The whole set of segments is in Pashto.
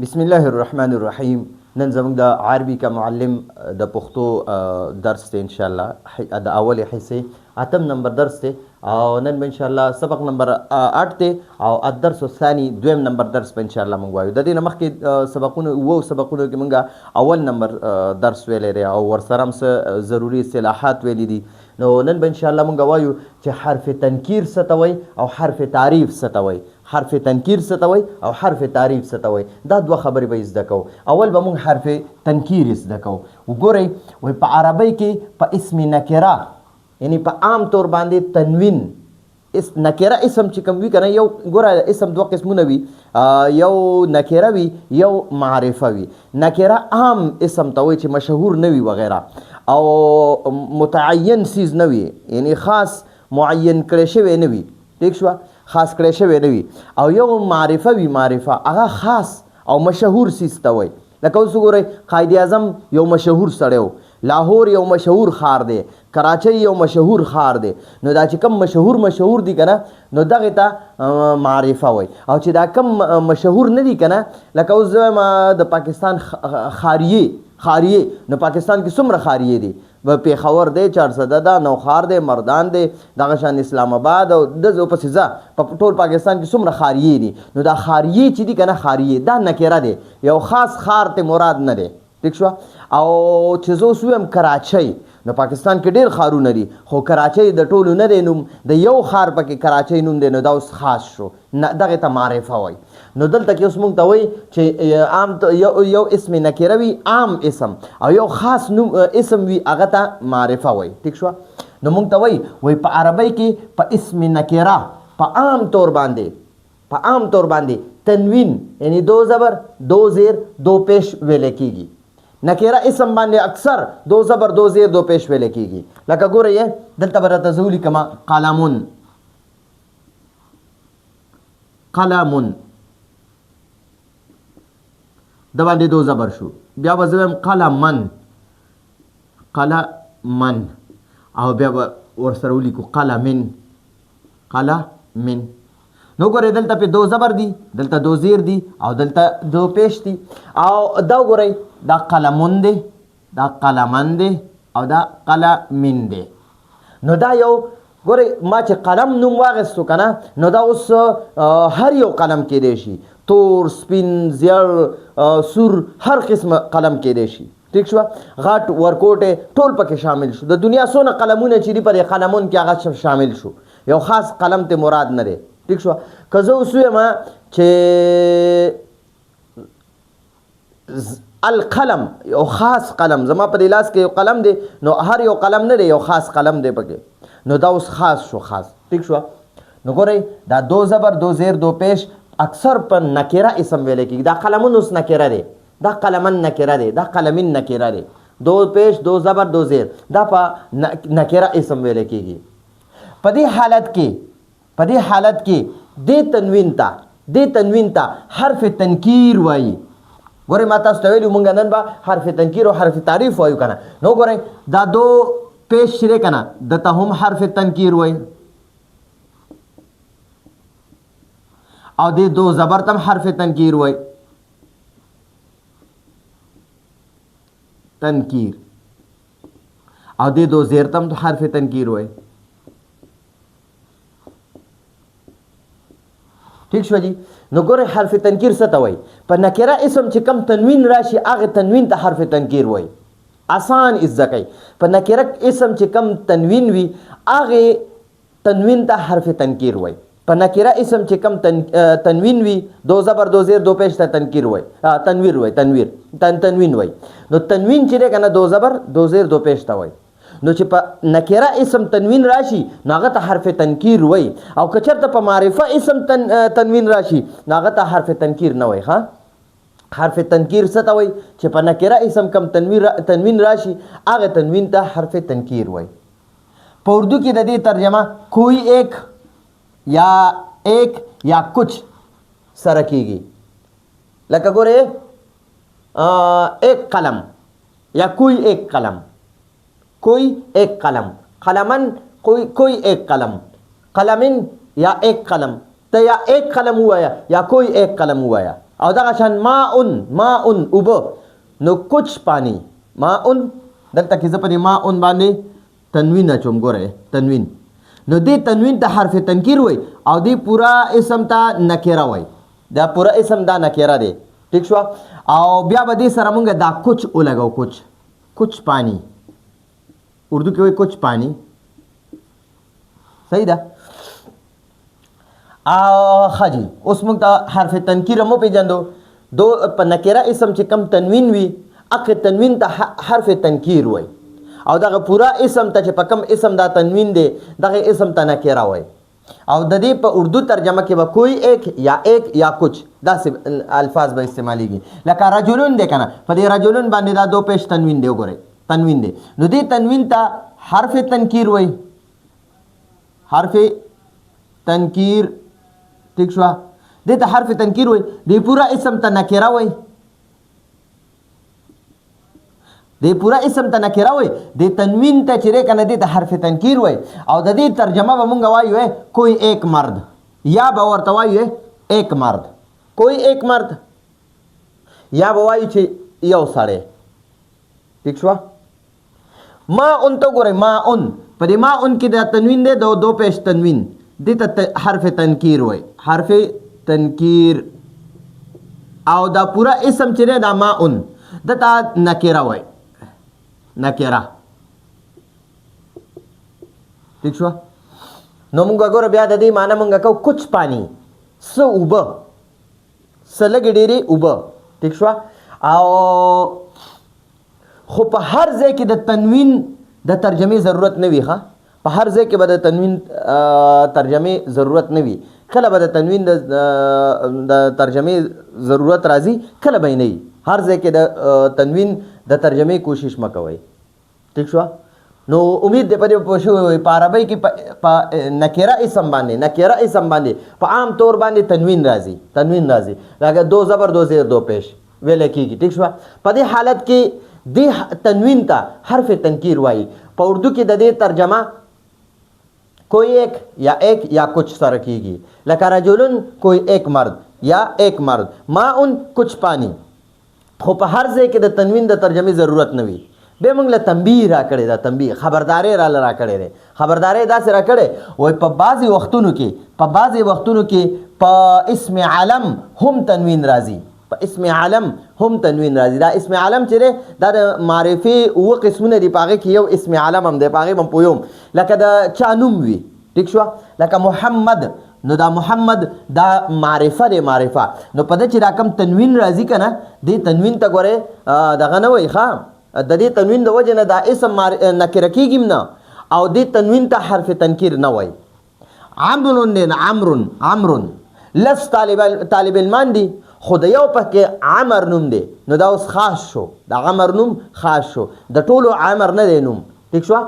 بسم الله الرحمن الرحیم. نن زموږ د عربي کا معلم د پښتو درس ته ان شاء الله د اول حصے اتم نمبر درس ته او نن ان شاء الله سبق نمبر 8 ته او الدرس الثاني دویم نمبر درس په ان شاء الله موږ وایو. د دې مخکې سبقونو کې موږ اول نمبر درس ویلې دی او ورسره هم ضروري اصطلاحات ویلې دي. نو نن به ان شاء الله موږ وایو چې حرف تنکیر څه ته وایي او حرف تعریف څه ته وایي. حرف تنکیر څه ته وایي او حرف تعریف څه ته وایي. دا دوه خبرې به زده کوو. اول به موږ حرف تنکیر زده کوو. وګورئ وایي په عربی کې په اسم نکره یعنی په عام طور باندې تنوین نکره اسم چې کوم وي که نه یو ګوره اسم دوه قسمونه وي یو نکره وي یو معرفه وي. نکره عام اسم ته وایي چې مشهور نه وي وغیره او متعین سیز نه وي یعنی خاص معین کړی شوی نه وي. ٹھیک شوه خاص کړی شوی نه وي. او یو معرفه وي معرفه هغه خاص او مشهور سیز ته وایي. لکه اوس وګورئ قائد اعظم یو مشهور سړی و، لاهور یو مشهور ښار دی، کراچۍ یو مشهور ښار دی. نو دا چې کوم مشهور دي که نه نو دغې ته معرفه وایي. او چې دا کم مشهور نه دي که نه لکه اوس زه وایم د پاکستان خاریې نو پاکستان کې څومره خاریې دي؟ پېښور دی، چارسده ده، نوخار دی، مردان دی، دغه شان اسلام آباد او دغه پسې ځه په ټول پاکستان کې څومره خاریې دي. نو دا خاریې چې دي که نه خاریې دا نکره دی، یو خاص ښار ته مراد نه دی. ٹھیک شوه. او چې زه اوس ویم کراچۍ نو پاکستان کې ډېر ښارونه دي خو کراچۍ د ټولو نه دی نوم، د یو ښار پکې کراچۍ نوم دی نو دا اوس خاص شو، دغې ته معرفه وایي. نو دلته کې اوس موږ ته وایي چې عام یو اسم نکره وي عام اسم او یو خاص نوم اسم وي هغه ته معرفه وایي. ٹھیک شوه. نو موږ ته وایي په عربی کې په اسم نکره په عام طور باندې تنوین یعنی دو زبر دو زیر دو پیش ویلې کېږي. نکره اسم باندې اکثر دو زبر دو زیر دو پیش ویلې کېږي. لکه ګورئ دلته به راته زه ولیکمه قلمون د باندې دو زبر شو. بیا به زه وایم قلمن او بیا به ورسره ولیکو قلمن. نو ګورئ دلته پې دو زبر دي، دلته دو زیر دي او دلته دو پیش دي. او دا ګورئ دا قلمون دی، دا قلمن دی او دا قلمین دی. نو دا یو ګورئ ما چې قلم نوم واخیستو که نه نو دا اوس هر یو قلم کیدی شي، تور، سپین، زیړ، سور، هر قسم قلم کیدی شي. ٹھیک شوه. غټ ورکوټې ټول پکې شامل شو. د دنیا څونه قلمونه چې دي په دې قلمون کې هغه شامل شو، یو خاص قلم ته مراد نه دی. ٹھیک شوه. که زه اوس ویم چې القلم یو خاص قلم زما په دې لاس کې یو قلم دی نو هر یو قلم نه دی یو خاص قلم دی پکې نو دا اوس خاص شو خاص. ٹھیک شوه. نو ګورئ دا دو زبر دو زیر دو پیش اکثر په نکره اسم ویلې کېږي. دا قلمون اوس نکره دی، دا قلمن نکره دی، دا قلمین نکره دی، دو پیش دو زبر دو زیر دا په نکره اسم ویلې کېږي. په دې حالت کې دې تنوین ته حرف تنکیر وایي. ګورئ ما تاسو ته ویلي مونږ نن به حرف تنکیر او حرف تعریف وایو که نه. نو ګورئ دا دو پیش چې دی که نه دته هم حرف تنکیر وایي او دې دو زبر ته هم حرف تنکیر وایي. تنکیر او دې دو زیر ته هم حرف تنکیر وایي. ٹھیک شو جی. نو ګورئ حرف تنکیر څه ته وایي؟ په نکره اسم چې کم تنوین راشي هغه تنوین ته حرف تنکیر وایي. آسان زده کوئ. په نکره اسم چې کم تنوین وي هغې تنوین ته حرف تنکیر وایي. په نکره اسم چې کم تنوین وي دو زبر دو زیر دو پیش ته تنوین وایي. نو تنوین چې دی که نه دو زبر دو زیر دو پیش ته وایي. نو چې په نکره اسم تنوین راشي نو هغه ته حرف تنکیر وایي. او که چېرته په معرفه اسم تنوین راشي نو هغه ته حرف تنکیر نه وایي. حرف تنکیر څه ته وایي؟ چې په نکره اسم کم تنوین راشي هغه تنوین ته حرف تنکیر وایي. په اردو کې د دې ترجمه کوئی ایک یا کچھ سره کېږي. لکه ګورئ ایک قلم یا کوئی ایک قلم، کوئی ایک قلم، قلمن کوئی ایک قلم، قلمن یا ایک قلم ته یا ایک قلم ہوا یا کوئی ایک قلم ہوا یا او دغه شان ماء اوبه نو کچ پانی ماء دلته کې زه په دې ماء باندې تنوین اچوم ګوره تنوین نو دې تنوین ته حرف تنکیر وای او دې پورا اسم ته نکره وای دا پورا اسم دا نکره دی ٹھیک شو او بیا به دې سره مونږ دا کچ ولګو کچ پانی اردو کې وای کچ پانی صحیح ده خاجی اوس موږ ته حرف تنکیر مو پیژندو دو په نکره اسم چې کم تنوین وي اخ تنوین ته حرف تنکیر وای او دغه پورا اسم ته چې په کم اسم دا تنوین دی دغه اسم ته نکره وای او د دې په اردو ترجمه کې به کوئی ایک یا کچھ داسې الفاظ به استعمالیږي لکه رجلون دی کنه په دې رجلون باندې دا دو پیش تنوین دی وګورئ تنوین دی نو دې تنوین ته حرف تنکیر وای حرف تنکیر ٹھیک شو دې ته حرف تنکیر وای دې پورا اسم ته نکره وای دې پورا اسم ته نکره وای دې تنوین ته چې کنه دې ته حرف تنکیر وای او د دې ترجمه به مونږ وایو کوئی ایک مرد یا به ورته وایو ایک مرد کوئی ایک مرد یا به وایو چې یو سړی ٹھیک شو ما ان ته ګورئ ما ان په دې ما ان کې د تنوین دی دو پیش تنوین دې ته حرف تنکیر وای حرف تنکیر او دا پورا اسم چې دی دا ما ان دته نکره وای نکره ٹھیک شو نو مونږ ګوره بیا د دې معنی مونږ کو کچھ پانی س اوبه سلګ ډېری اوبه ٹھیک شو او خو په هر ځای کې د تنوین د ترجمه ضرورت نه وي ښه په هر ځای کې به د تنوین ترجمه ضرورت نه وي کله به د تنوین د ترجمه ضرورت راځي کله به نه وي هر ځای کې د تنوین د ترجمه کوشش مکوئ ٹھیک شو نو امید دې پدې پوه شوی په عربی کې په نکره اسم باندې په عام طور باندې تنوین راځي لکه دو زبر دو زیر دو پیش ویل کېږي ٹھیک شو په دې حالت کې دې تنوین ته حرف تنکیر وایي په اردو کې د دې ترجمه کوئی ایک یا کچھ سره کېږي لکه رجلن کوئی ایک مرد یا ایک مرد ماء کچھ پانی خو په هر ځای کې د تنوین د ترجمه ضرورت نه وي به موږ له تنبیه را کړی دا تنبیه خبرداري را کړی دی خبرداري داسې را کړی وای په بعضې وختونو کې په اسم علم هم تنوین راځي دا اسم علم چې دی دا د معرفې اوه قسمونه دي په هغې کې یو اسم علم هم دی په هغې به پویم لکه د چا نوم وي ټیک شوه لکه محمد نو دا محمد دا معرفه دی نو په ده چې دا کم تنوین راځي که نه دې تنوین ته ګورې دغه نه وایي ښه د دې تنوین د وجې نه دا اسم نکره کېږي نه او دې تنوین ته حرف تنکیر نه وایي عمرون دی عمرون لس طالب علمان دي خو د یو پکې عمر نوم دی نو دا اوس خاص شو د عمر نوم خاص شو د ټولو عمر نه دی نوم ٹھیک شو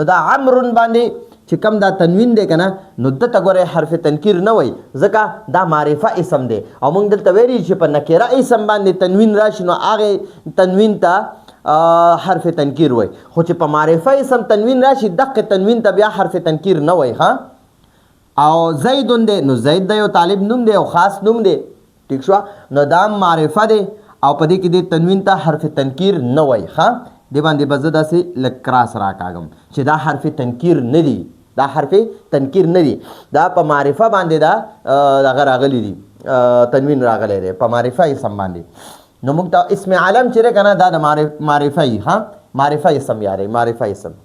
نو دا عمرون باندې چې کم دا تنوین دی که نه نو دته ګورئ حرف تنکیر نه وایي ځکه دا معرفه اسم دی او موږ دلته ویلي چې په نکره اسم باندې تنوین راشي نو هغې تنوین ته حرف تنکیر وایي خو چې په معرفه اسم تنوین راشي دقه تنوین ته بیا حرف تنکیر نه وایي ښه او زیدون دی نو زید د یو طالب نوم دی او خاص نوم دی ٹھیک شو نو دا معرفه دی او په دې کې د تنوین ته حرف تنکیر نه وایي ښه دې باندې به زه داسې لږ کراس راکاږم چې دا حرف تنکیر نه دي دا په معرفه باندې دا دغه راغلی دي تنوین راغلی دی په معرفه اسم باندې نو موږ ته اسم علم چې دی که نه دا د معرفه وي معرفه اسم یاري معرفه اسم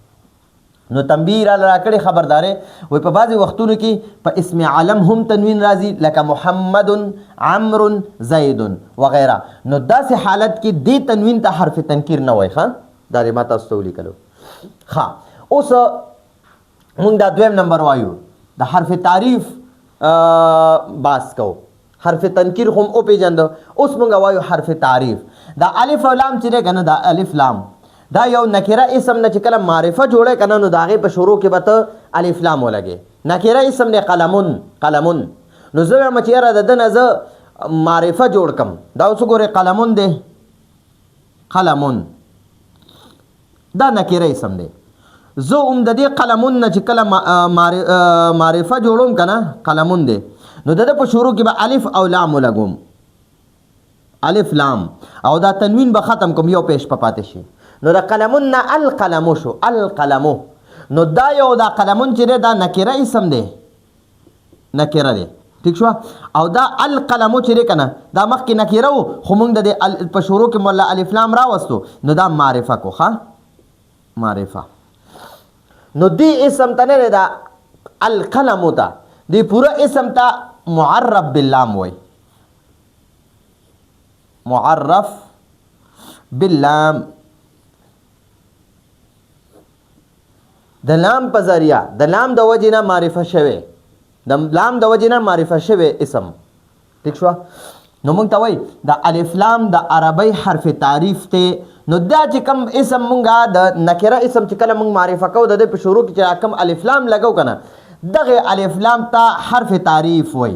نو تنبیه را کړې خبرداري وای په بعضې وختونو کې په اسم علم هم تنوین راځي لکه محمد عمر زید وغیره نو داسې حالت کې دې تنوین ته حرف تنکیر نه وای ښه دا دې ما تاسو ته ولیکلو ښه اوس مونږ دا دویم نمبر وایو د حرف تعریف باس کو حرف تنکیر هم او پیژند اوس مونږ وایو حرف تعریف دا الف او لام چې دی که نه دا الف لام دا یو نکره اسم نه چې کله معرفه جوړه که نه نو د هغې په شروع کې به ته الف لام ولګې نکره اسم دی قلمون نو زه وایم چې یاره د ده نه زه معرفه جوړ کم دا اوس وګورئ قلمون دی قلمون دا نکره اسم دی زه هم د دې قلمون نه چې کله معرفه جوړوم که نه قلمون دی نو د ده په شروع کې به الف او لام ولګوم الف لام او دا تنوین به ختم کوم یو پیش پاتې شي نو دا قلمون نه القلم شو القلم نو دا یو دا قلمون چې دا نکره اسم دی نکره دی ٹھیک شو او دا القلم چې کنه دا مخکې نکره وو خو موږ د په شروع کې مولا الف لام راوستو نو دا معرفه کو ها معرفه نو دی اسم ته نه دا القلم ته دی پورا اسم ته معرف باللام وای معرف باللام د لام په ذریعہ د لام د وجنه معرفه شوه د لام د وجنه معرفه شوه اسم ٹھیک شو نو موږ ته وای د الف لام د عربی حرف تعریف ته نو دا چې کوم اسم مونږه د نکره اسم چې کله مونږ معرفه کو د په شروع کې چې کوم الف لام لګو کنه دغه الف لام ته حرف تعریف وای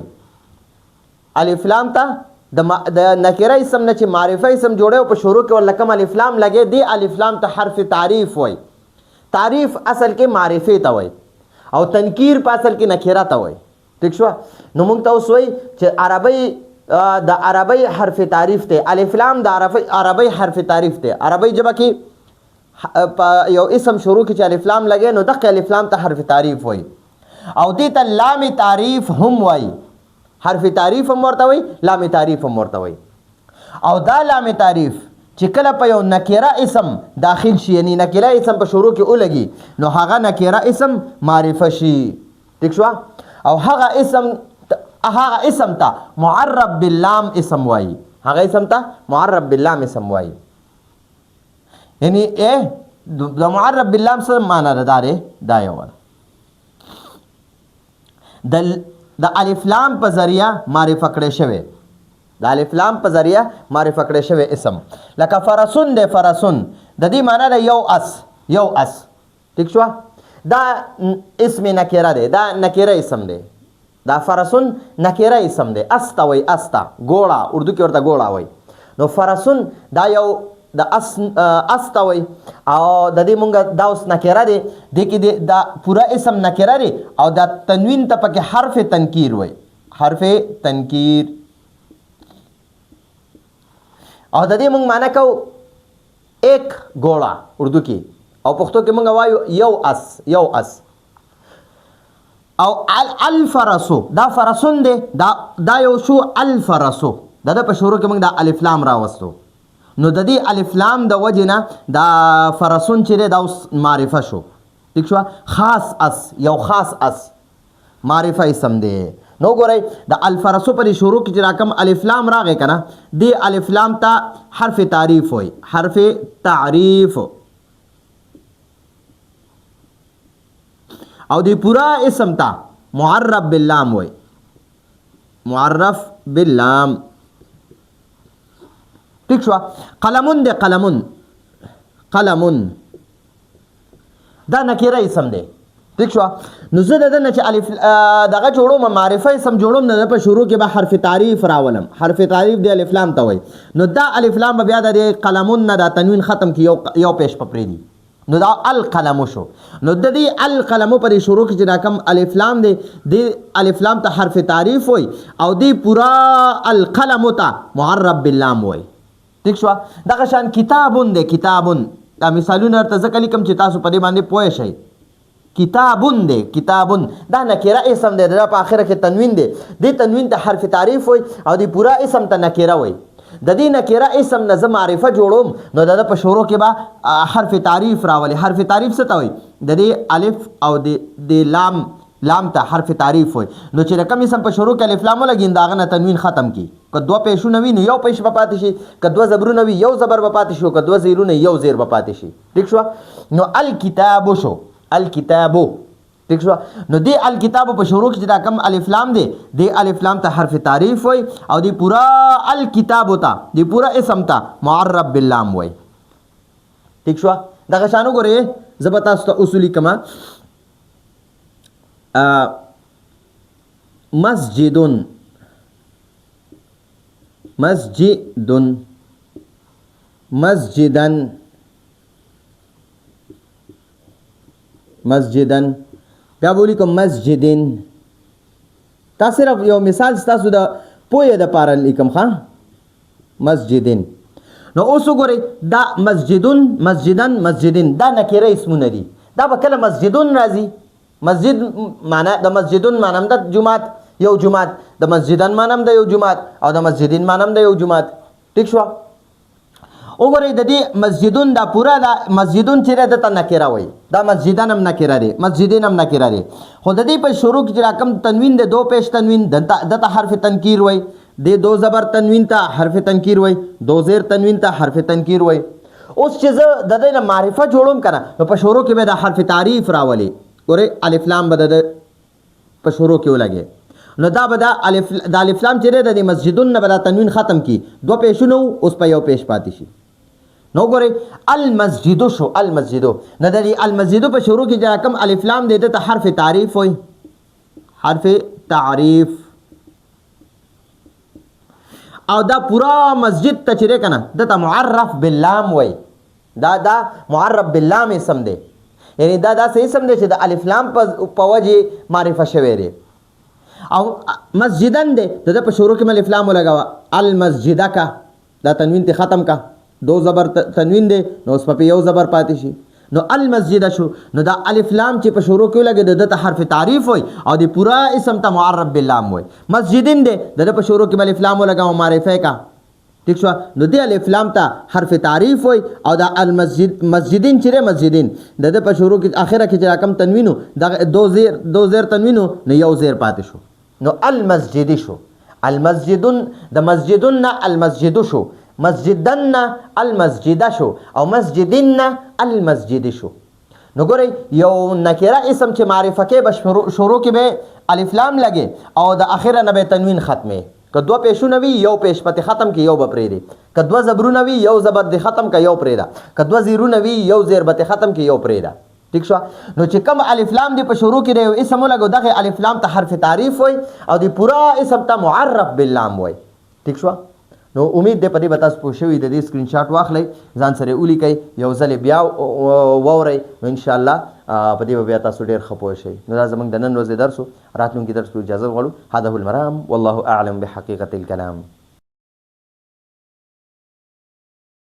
الف لام ته د نکره اسم نه چې معرفه اسم جوړه په شروع کې ولکم الف لام لګي دی الف لام ته حرف تعریف وای تعریف اصل کې معرفه ته وای او تنکیر په اصل کې نکره ته وای ٹھیک شو نو موږ ته وسوي چې عربی د عربی حرف تعریف ته الف لام د عربی حرف تعریف ته عربی جبه کې یو اسم شروع کې چې الف لام لګي نو دغه الف لام ته حرف تعریف وای او دې ته لام تعریف هم وای حرف تعریف هم ورته وای لام تعریف هم ورته وای او دا لام تعریف چې کله په یو نکره اسم داخل شي یعنی نکره اسم په شروع کې ولګي نو هغه نکره اسم معرفه شي ٹھیک شو او هغه اسم ته معرف باللام اسم وای هغه اسم ته معرف باللام اسم وای یعنی د معرف باللام سره معنا ده دا یو د الف لام په ذریعہ معرفه کړی شوی د الف لام په ذریعہ معرفه کړی شوی اسم لکه فرسون دی فرسون د دې معنی ده یو اس ٹھیک شو دا اسم نکره دی دا نکره اسم دی دا فرسون نکره اسم دی استا وای استا ګوړه اردو کې ورته ګوړه وای نو فرسون دا یو د استا وای او د دې مونږه دا اوس نکره دی د کې دا پورا اسم نکره دی او دا تنوین ته پکې حرف تنکیر وای حرف تنکیر او د دې مونږ معنی کو ایک ګوړه اردو کې او پښتو کې مونږ وایو یو اس او الفرسو دا فرسون دی دا یو شو الفرسو دا په شروع کې مونږ دا الف لام راوستو نو د دې الف لام د وجنه دا فرسون چې دا اوس معرفه شو ٹھیک شو خاص اس یو خاص اس معرفه اسم دی نو ګورئ د الفرسو پر شروع کې چې راکم الف لام راغی کنه دی الف لام ته حرف تعریف وای حرف تعریف او دی پورا اسم ته معرف باللام وای معرف باللام ٹھیک شو قلمون دی قلمون دا نکره اسم دی ٹھیک شو نو زه د نه چې الف دغه جوړوم معرفه اسم جوړوم نه په شروع کې به حرف تعریف راولم حرف تعریف دی الف لام ته وای نو دا الف لام بیا د قلمون نه دا تنوین ختم کی یو پیش پپری دی نو دا القلم شو نو د دې القلم پر شروع کې چې رقم الف لام دی الف لام ته حرف تعریف وای او دی پورا القلم ته معرف باللام وای ٹھیک شو دغه شان کتابون دی کتابون دا مثالونه ته ځکه لیکم چې تاسو په دې باندې پوه شئ کتابون دی کتابون دا نکره اسم دی دا په اخره کې تنوین دی دی تنوین ته حرف تعریف وای او دی پورا اسم ته نکره وای د دې نکره اسم نه زه معرفه جوړوم نو دا په شروع کې به حرف تعریف راولي حرف تعریف څه ته وای د دې الف او د لام ته حرف تعریف وای نو چې رقم اسم په شروع کې الف لام لګین داغه نه تنوین ختم کی که دو پیشونه وي نو یو پیش به پاتې شي که دو زبرونه وي یو زبر به پاتې شي که دو زیرونه یو زیر به پاتې شي ٹھیک شو نو الکتاب شو الکتابو ٹھیک شو نو دی الکتاب په شروع کې دا کم الف لام دی الف لام ته حرف تعریف وای او دی پورا الکتاب ته دی پورا اسم ته معرف باللام وای ٹھیک شو دا غشانو ګوره زبتا است اصولی کما مسجدن مسجدن مسجدن مسجدن بیا بولی کوم مسجدن تا صرف یو مثال تاسو د پوهه د پاره لیکم ښا مسجدن. نو اوس وګورئ دا مسجدون مسجدن مسجدین دا نکره اسمونه دي. دا به کله مسجدون راځي. مسجد معنا د مسجدون معنا د جمعات یو جمعات، د مسجدن معنا د یو جمعات او د مسجدین معنا د یو جمعات. ٹھیک شو؟ وګورئ د دې مسجدون دا پورا دا مسجدون چې د ته نکره وای، دا مسجدن هم نکره دی، مسجدین هم نکره دی. خو د دې په شروع کې چې رقم تنوین د دو پیش تنوین دته حرف تنکیر وای، د دو زبر تنوین ته حرف تنکیر وای، دو زیر تنوین ته حرف تنکیر وای. اوس چې زه د دې نه معرفه جوړوم کنه نو په شروع کې به د حرف تعریف راولي. ګورئ الف لام به د په شروع کې ولګي نو دا به د الف لام چې د مسجدون نه به د تنوین ختم کی، دو پیشونه اوس په یو پیش پاتې شي. نو ګورئ المسجدو شو، المسجدو نه د المسجدو په شروع کې چې کوم الف لام دی ته حرف تعریف وای، حرف تعریف. او دا پورا مسجد ته چې کنه دته معرف باللام وای، دا معرف باللام اسم دی، یعنی دا صحیح اسم دی چې د الف لام په وجه معرفه شوی دی. او مسجدن دی د په شروع کې الف لام ولګاوه، المسجدک دا تنوین ته ختم کا، دو زبر تنوین دی نو اوس په یو زبر پاتې شي. نو المسجد شو، نو دا الف لام چې په شروع کې لګي د حرف تعریف وای او د پورا اسم ته معرف باللام وای. مسجدین دی د په شروع کې الف لام لګاو معرفه کا. ٹھیک شو؟ نو دی الف لام ته حرف تعریف وای او دا المسجد مسجدین چې مسجدین د په شروع کې اخره کې چې رقم تنوینو دا دو زیر تنوینو نو یو زیر پاتې شو. نو المسجد شو، المسجدون د مسجدون المسجد شو، مسجدن المسجد شو او مسجدن المسجد شو. نو ګورئ یو نکره اسم چې معرفه کې به شروع کې به الف لام لګي او د اخره نه به تنوین ختمه. که دو پیشونه وي یو پیش پته ختم کی یو به پرېږدي، که دو زبرونه وي یو زبر د ختم کا یو پرېږده، که دو زیرونه وي یو زیر به ختم کی یو پرېږده. ٹھیک شو؟ نو چې کوم الف لام دی په شروع کې دی اسم لګو دغه الف لام ته حرف تعریف وای او د پورا اسم ته معرف باللام وای. ٹھیک شو؟ نو امید دې په دې به تاسو پوه شوي د دې سکرین شاټ واخلئ، ځان سره ولیکئ، یو ځل بیا واورئ، نو انشاءالله په دې به بیا تاسو ډېر ښه پوه شئ. نو دا زموږ د نن ورځې درس و، راتلونکي درس کې اجازه غواړو. هذا هو المرام والله اعلم بحقیقة الکلام.